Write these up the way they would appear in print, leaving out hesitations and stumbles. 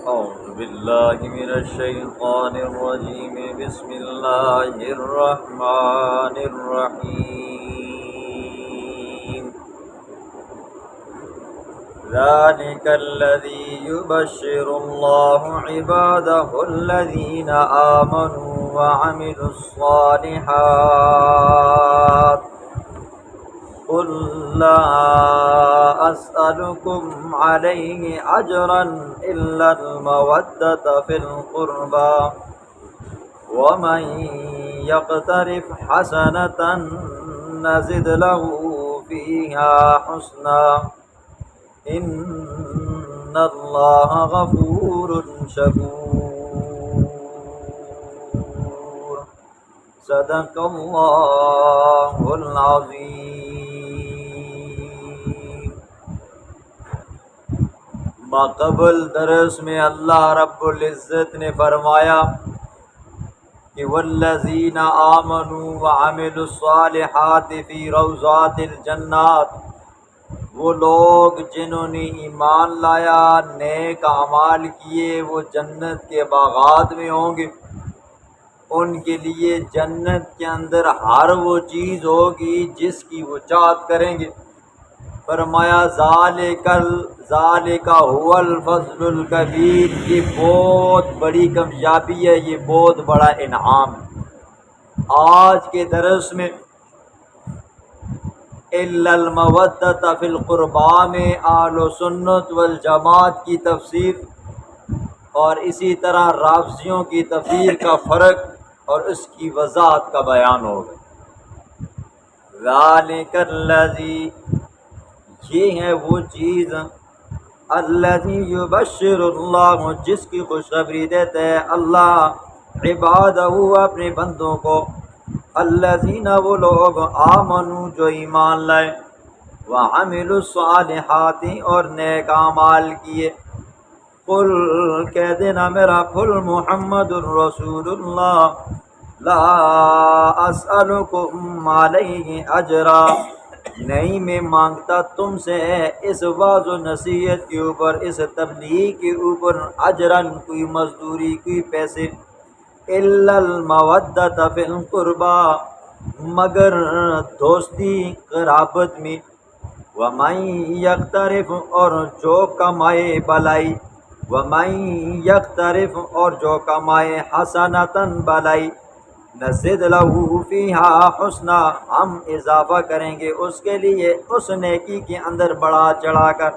أعوذ بالله من الشيطان الرجيم بسم الله الرحمن الرحيم ذلك الذي يبشر الله عباده الذين آمنوا وعملوا الصالحات قل لا أسألكم عليه أجرا إلا المودة في القربى ومن يقترف حسنة نزد له فيها حسنا إن الله غفور شكور صدق الله العظيم. ماقبل درس میں اللہ رب العزت نے فرمایا کہ والذین آمنوا وعملوا الصالحات فی روضات الجنات، وہ لوگ جنہوں نے ایمان لایا، نیک اعمال کیے، وہ جنت کے باغات میں ہوں گے. ان کے لیے جنت کے اندر ہر وہ چیز ہوگی جس کی وہ چاہت کریں گے. فرمایا ذالک هو الفضل الکبیر، یہ بہت بڑی کامیابی ہے، یہ بہت بڑا انعام ہے. آج کے درس میں الا المودۃ فی القربی میں اہل سنت والجماعت کی تفسیر اور اسی طرح رافضیوں کی تفسیر کا فرق اور اس کی وضاحت کا بیان ہوگا. ذالک الذی، یہ ہے وہ چیز، الذی یبشر اللہ، جس کی خوشخبری دیتے ہے اللہ عبادہ، اپنے بندوں کو، الذین، وہ لوگ، آمنوا، جو ایمان لائے، وعملوا الصالحات، اور نیک اعمال کیے. قل، کہہ دینا میرا قل محمد الرسول اللہ، لا اسألکم علیہ اجرا، نہیں میں مانگتا تم سے اس واعظ و نصیحت کے اوپر، اس تبلیغ کے اوپر، اجرن، کوئی مزدوری، کوئی پیسے، الا المودۃ فی القربی، مگر دوستی قرابت میں، ومن یقترف، اور جو کمائے بلائی، ومن یقترف، اور جو کمائے حسنۃ بلائی، نزد لہ فیہا حسنا، ہم اضافہ کریں گے اس کے لیے اس نیکی کے اندر بڑھا چڑھا کر.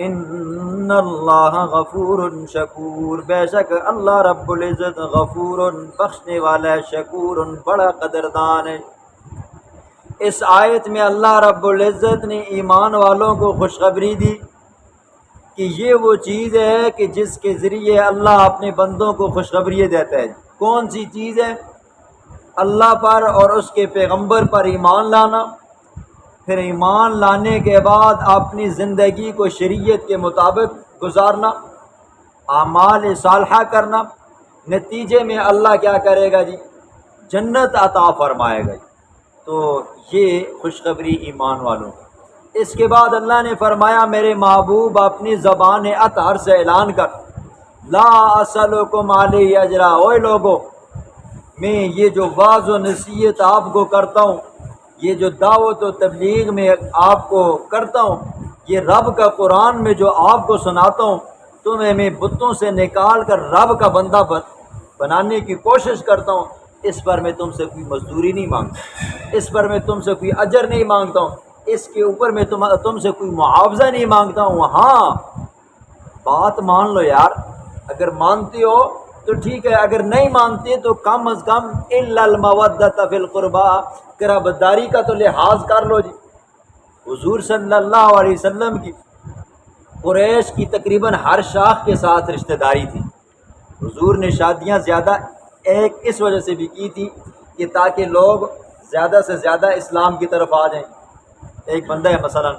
ان اللہ غفور شکور، بے شک اللہ رب العزت غفور، بخشنے والا ہے، شکور، بڑا قدردان ہے. اس آیت میں اللہ رب العزت نے ایمان والوں کو خوشخبری دی کہ یہ وہ چیز ہے کہ جس کے ذریعے اللہ اپنے بندوں کو خوشخبری دیتا ہے. کون سی چیز ہے؟ اللہ پر اور اس کے پیغمبر پر ایمان لانا، پھر ایمان لانے کے بعد اپنی زندگی کو شریعت کے مطابق گزارنا، اعمال صالحہ کرنا، نتیجے میں اللہ کیا کرے گا جی؟ جنت عطا فرمائے گا. تو یہ خوشخبری ایمان والوں. اس کے بعد اللہ نے فرمایا میرے محبوب اپنی زبان اطہر سے اعلان کر، لا اسألکم علیہ اجرا، اوے لوگو، میں یہ جو واعظ و نصیحت آپ کو کرتا ہوں، یہ جو دعوت و تبلیغ میں آپ کو کرتا ہوں، یہ رب کا قرآن میں جو آپ کو سناتا ہوں، تمہیں میں بتوں سے نکال کر رب کا بندہ بنانے کی کوشش کرتا ہوں، اس پر میں تم سے کوئی مزدوری نہیں مانگتا، اس پر میں تم سے کوئی اجر نہیں مانگتا ہوں، اس کے اوپر میں تم سے کوئی معاوضہ نہیں مانگتا ہوں. ہاں بات مان لو یار، اگر مانتے ہو تو ٹھیک ہے، اگر نہیں مانتے تو کم از کم الا المودۃ فی القربی، قرابتداری کا تو لحاظ کر لو جی. حضور صلی اللہ علیہ وسلم کی قریش کی تقریباً ہر شاخ کے ساتھ رشتہ داری تھی. حضور نے شادیاں زیادہ ایک اس وجہ سے بھی کی تھی کہ تاکہ لوگ زیادہ سے زیادہ اسلام کی طرف آ جائیں. ایک بندہ ہے مثلا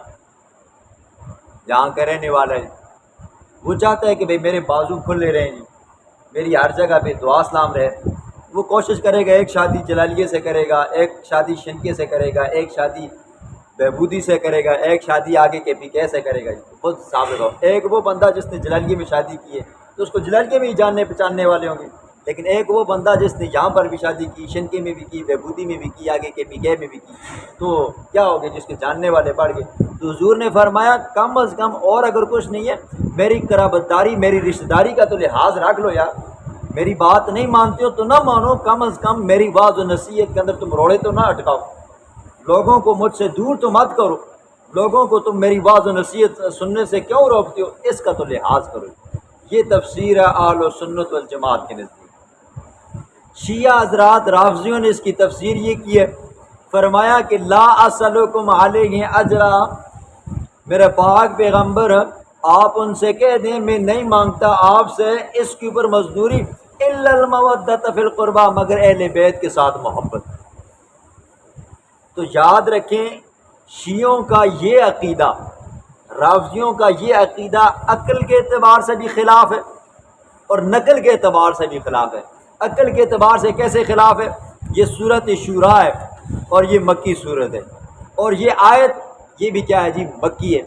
یہاں کا رہنے والا ہے، وہ چاہتا ہے کہ بھئی میرے بازو کھلے رہیں جی، میری ہر جگہ پہ دعا سلام رہے. وہ کوشش کرے گا، ایک شادی جلالیے سے کرے گا، ایک شادی شنکے سے کرے گا، ایک شادی بہبودی سے کرے گا، ایک شادی آگے کے پی کے سے کرے گا. خود ثابت ہو. ایک وہ بندہ جس نے جلالیے میں شادی کی ہے، تو اس کو جلال میں ہی جاننے پہچاننے والے ہوں گے. لیکن ایک وہ بندہ جس نے یہاں پر بھی شادی کی، شنکے میں بھی کی، بہبودی میں بھی کی، آگے کے پیگے میں بھی کی، تو کیا ہو گیا جس کے جاننے والے بڑھ گئے. تو حضور نے فرمایا کم از کم اور اگر کچھ نہیں ہے، میری قرابت داری، میری رشتہ داری کا تو لحاظ رکھ لو یار. میری بات نہیں مانتے ہو تو نہ مانو، کم از کم میری واعظ و نصیحت کے اندر تم روڑے تو نہ اٹکاؤ. لوگوں کو مجھ سے دور تو مت کرو، لوگوں کو تم میری واعظ و نصیحت سننے سے کیوں روکتے ہو، اس کا تو لحاظ کرو. یہ تفسیر ہے اہل و سنت والجماعت کے نزدیک. شیعہ حضرات رافضیوں نے اس کی تفسیر یہ کی ہے، فرمایا کہ لا اسلکم علیہ اجرا، میرے پاک پیغمبر آپ ان سے کہہ دیں میں نہیں مانگتا آپ سے اس کے اوپر مزدوری، الا المودۃ فی القربہ، مگر اہل بیت کے ساتھ محبت. تو یاد رکھیں شیعوں کا یہ عقیدہ، رافضیوں کا یہ عقیدہ عقل کے اعتبار سے بھی خلاف ہے اور نقل کے اعتبار سے بھی خلاف ہے. عقل کے اعتبار سے کیسے خلاف ہے؟ یہ صورت شورا ہے اور یہ مکی صورت ہے، اور یہ آیت یہ بھی کیا ہے جی مکی ہے.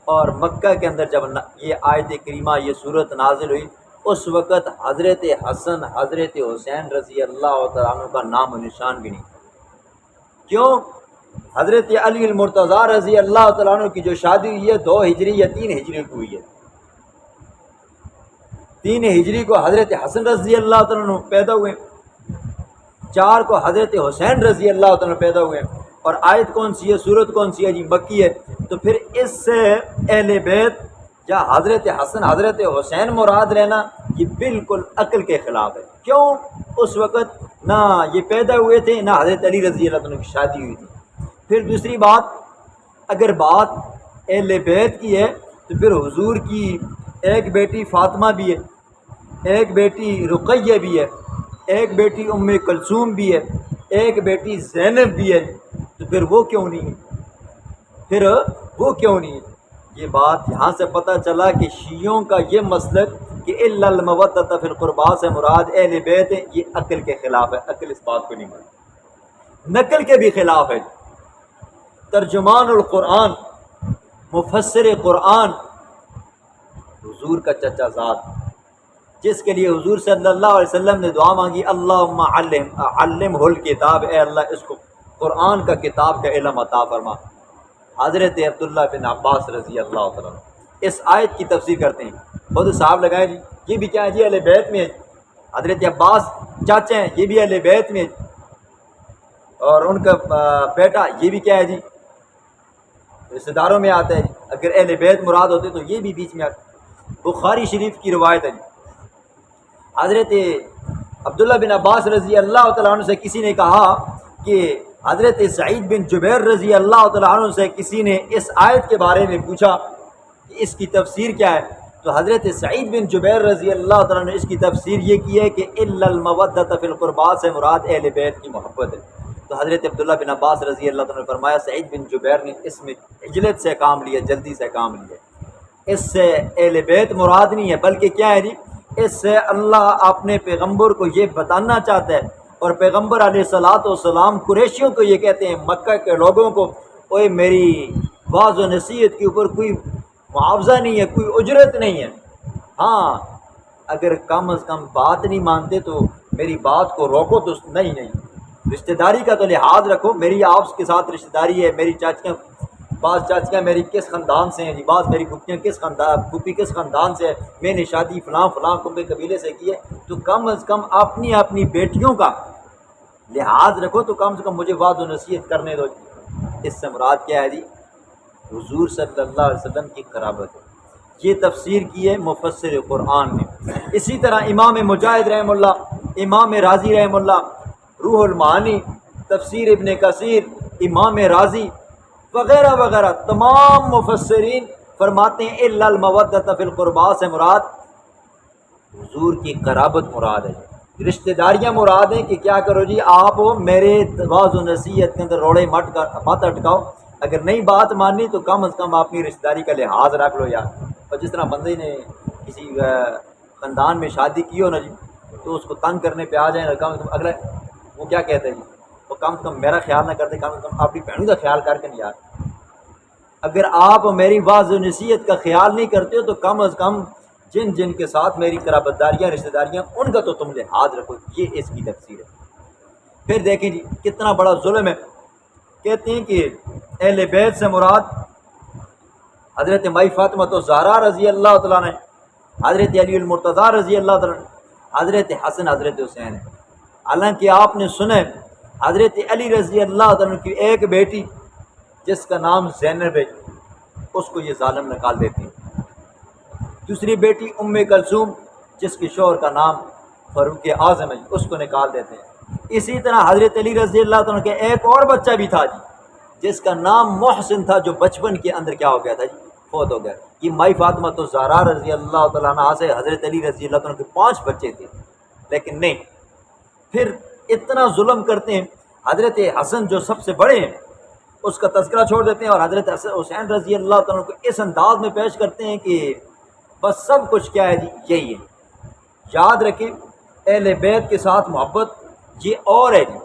اور مکہ کے اندر جب یہ آیت کریمہ یہ صورت نازل ہوئی اس وقت حضرت حسن حضرت حسین رضی اللہ تعالیٰ عنہ کا نام و نشان بھی نہیں. کیوں؟ حضرت علی المرتضیٰ رضی اللہ تعالیٰ عنہ کی جو شادی ہوئی ہے 2 ہجری یا 3 ہجری کو ہوئی ہے. 3 ہجری کو حضرت حسن رضی اللہ تعالیٰ عنہ پیدا ہوئے، 4 کو حضرت حسین رضی اللہ تعالیٰ عنہ پیدا ہوئے. اور آیت کون سی ہے، صورت کون سی ہے جی مکی ہے. تو پھر اس سے اہل بیت یا حضرت حسن حضرت حسین مراد لینا یہ بالکل عقل کے خلاف ہے. کیوں؟ اس وقت نہ یہ پیدا ہوئے تھے نہ حضرت علی رضی اللہ عنہ کی شادی ہوئی تھی. پھر دوسری بات، اگر بات اہل بیت کی ہے تو پھر حضور کی ایک بیٹی فاطمہ بھی ہے، ایک بیٹی رقیہ بھی ہے، ایک بیٹی ام کلثوم بھی ہے، ایک بیٹی زینب بھی ہے. تو پھر وہ کیوں نہیں ہے؟ پھر وہ کیوں نہیں ہے؟ یہ بات یہاں سے پتہ چلا کہ شیعوں کا یہ مسلک کہ الا المودۃ فی القربہ سے مراد اہل بیت ہے، یہ عقل کے خلاف ہے. عقل اس بات کو نہیں مانتی، نقل کے بھی خلاف ہے. ترجمان القرآن مفسر قرآن حضور کا چچا زاد، جس کے لیے حضور صلی اللہ علیہ وسلم نے دعا مانگی اللہم علمہ الکتاب، اے اللہ اس کو قرآن کا کتاب کا علم عطا فرما. حضرت عبداللہ بن عباس رضی اللہ تعالیٰ اس آیت کی تفسیر کرتے ہیں. خود صاحب لگائیں جی یہ بھی کیا ہے جی اہل بیت میں ہے. حضرت عباس چاچے ہیں، یہ بھی اہل بیت میں ہے. اور ان کا بیٹا یہ بھی کیا ہے جی رشتہ داروں میں آتا ہے. اگر اہل بیت مراد ہوتے تو یہ بھی بیچ میں آتا. بخاری شریف کی روایت ہے جی، حضرت عبداللہ بن عباس رضی اللہ تعالیٰ عنہ سے کسی نے کہا کہ حضرت سعید بن جبیر رضی اللہ تعالیٰ عنہ سے کسی نے اس آیت کے بارے میں پوچھا کہ اس کی تفسیر کیا ہے. تو حضرت سعید بن جبیر رضی اللہ تعالیٰ عنہ نے اس کی تفسیر یہ کی ہے کہ الا المودۃ فی القربہ سے مراد اہل بیت کی محبت ہے. تو حضرت عبداللہ بن عباس رضی اللہ تعالیٰ نے فرمایا سعید بن جبیر نے اس میں عجلت سے کام لیا، جلدی سے کام لیا. اس سے اہل بیت مراد نہیں ہے، بلکہ کیا ہے جی اس سے اللہ اپنے پیغمبر کو یہ بتانا چاہتا ہے. اور پیغمبر علیہ الصلاۃ والسلام قریشیوں کو یہ کہتے ہیں، مکہ کے لوگوں کو، اوے میری واعظ و نصیحت کے اوپر کوئی معاوضہ نہیں ہے، کوئی اجرت نہیں ہے. ہاں اگر کم از کم بات نہیں مانتے تو میری بات کو روکو. تو نہیں رشتہ داری کا تو لحاظ رکھو. میری آپ کے ساتھ رشتہ داری ہے، میری چاچیاں، بعض چاچیاں میری کس خاندان سے ہیں جی، بعض میری پھوپھیاں کس خاندان، پھوپھی کس خاندان سے ہے، میں نے شادی فلاں فلاں کنبے قبیلے سے کی ہے. تو کم از کم اپنی بیٹیوں کا لحاظ رکھو، تو کم سے کم مجھے واعظ و نصیحت کرنے دو. اس سے مراد کیا ہے جی حضور صلی اللہ علیہ وسلم کی قرابت ہے. یہ تفسیر کی ہے مفسر قرآن نے. اسی طرح امام مجاہد رحمہ اللہ، امام راضی رحمہ اللہ، روح المعانی، تفسیر ابن کثیر، امام راضی وغیرہ وغیرہ تمام مفسرین فرماتے ہیں الا المودۃ فی القربہ سے مراد حضور کی قرابت مراد ہے. رشتہ داریاں مراد ہیں کہ کیا کرو جی آپ میرے واعظ و نصیحت کے اندر روڑے مت اٹکاؤ. اگر نہیں بات ماننی تو کم از کم اپنی رشتہ داری کا لحاظ رکھ لو یار. اور جس طرح بندے نے کسی خاندان میں شادی کی ہو نا جی، تو اس کو تنگ کرنے پہ آ جائیں، کم از کم اگلا وہ کیا کہتے ہیں جی، وہ کم سے کم میرا خیال نہ کرتے، کم از کم اپنی بہنوں کا خیال کر کے نہیں یار. اگر آپ میری واعظ و نصیحت کا خیال نہیں کرتے ہو تو کم از کم جن جن کے ساتھ میری قرابت داریاں رشتہ داریاں ان کا تو تم لحاظ رکھو. یہ اس کی تفسیر ہے. پھر دیکھیں جی کتنا بڑا ظلم ہے. کہتے ہیں کہ اہل بیت سے مراد حضرت مائی فاطمہ تو زہرا رضی اللہ تعالیٰ نے، حضرت علی المرتضیٰ رضی اللہ تعالیٰ نے، حضرت حسن حضرت حسین ہے. حالانکہ آپ نے سنے حضرت علی رضی اللہ تعالیٰ کی ایک بیٹی جس کا نام زینب ہے اس کو یہ ظالم نکال دیتے ہیں. دوسری بیٹی ام کلثوم جس کے شوہر کا نام فاروق اعظم ہے اس کو نکال دیتے ہیں. اسی طرح حضرت علی رضی اللہ تعالیٰ کے ایک اور بچہ بھی تھا جی جس کا نام محسن تھا، جو بچپن کے اندر کیا ہو گیا تھا جی، فوت ہو گیا. یہ مائی فاطمہ تو زہرا رضی اللہ تعالیٰ عنہا سے حضرت علی رضی اللہ تعالیٰ کے 5 بچے تھے. لیکن نہیں، پھر اتنا ظلم کرتے ہیں. حضرت حسن جو سب سے بڑے ہیں اس کا تذکرہ چھوڑ دیتے ہیں، اور حضرت حسین رضی اللہ تعالیٰ کو اس انداز میں پیش کرتے ہیں کہ بس سب کچھ کیا ہے جی یہی ہے. یاد رکھیں اہل بیت کے ساتھ محبت یہ اور ہے جی،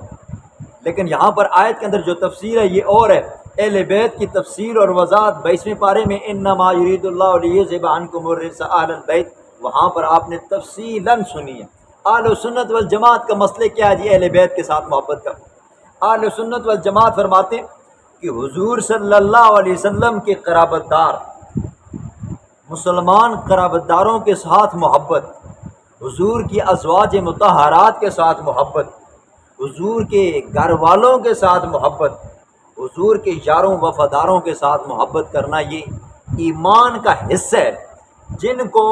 لیکن یہاں پر آیت کے اندر جو تفسیر ہے یہ اور ہے. اہل بیت کی تفسیر اور وضاحت 22ویں پارے میں انما یرید اللہ لیذھب عنکم الرجس اہل البیت، وہاں پر آپ نے تفصیلاً سنی ہے. اہل سنت والجماعت کا مسئلہ کیا ہے جی اہل بیت کے ساتھ محبت کا؟ اہل سنت والجماعت فرماتے ہیں کہ حضور صلی اللہ علیہ وسلم کے قرابت دار، مسلمان قرابت داروں کے ساتھ محبت، حضور کی ازواج مطہرات کے ساتھ محبت، حضور کے گھر والوں کے ساتھ محبت، حضور کے یاروں وفاداروں کے ساتھ محبت کرنا یہ ایمان کا حصہ ہے. جن کو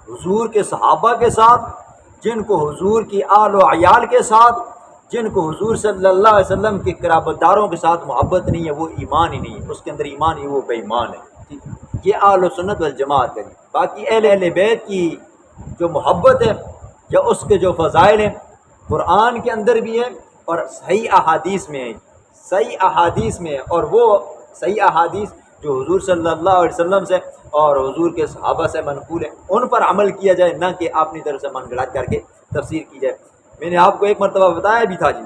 حضور کے صحابہ کے ساتھ، جن کو حضور کی آل و عیال کے ساتھ، جن کو حضور صلی اللہ علیہ وسلم کے قرابت داروں کے ساتھ محبت نہیں ہے وہ ایمان ہی نہیں ہے، اس کے اندر ایمان ہی وہ بے ایمان ہے. یہ اہل سنت والجماعت ہے. باقی اہل بیت کی جو محبت ہے یا اس کے جو فضائل ہیں قرآن کے اندر بھی ہیں اور صحیح احادیث میں ہیں. صحیح احادیث میں ہے، اور وہ صحیح احادیث جو حضور صلی اللہ علیہ وسلم سے اور حضور کے صحابہ سے منقول ہیں ان پر عمل کیا جائے، نہ کہ اپنی طرف سے من گڑت کر کے تفسیر کی جائے. میں نے آپ کو ایک مرتبہ بتایا بھی تھا جی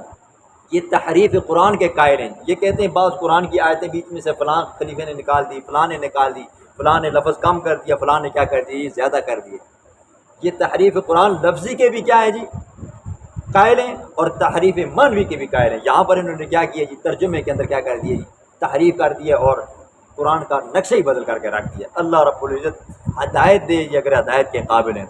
یہ تحریف قرآن کے قائل ہیں. یہ کہتے ہیں بعض قرآن کی آیتیں بیچ میں سے فلاں خلیفے نے نکال دی، فلاں نے نکال دی، فلاں نے لفظ کم کر دیا، فلاں نے کیا کر دیا، یہ زیادہ کر دیے. یہ تحریف قرآن لفظی کے بھی کیا ہے جی قائل ہیں، اور تحریف معنوی کے بھی قائل ہیں. یہاں پر انہوں نے کیا کیا جی ترجمے کے اندر کیا کر دیا جی تحریف کر دیا اور قرآن کا نقشہ ہی بدل کر کے رکھ دیا. اللہ رب العزت ہدایت دے جی اگر ہدایت کے قابل ہیں.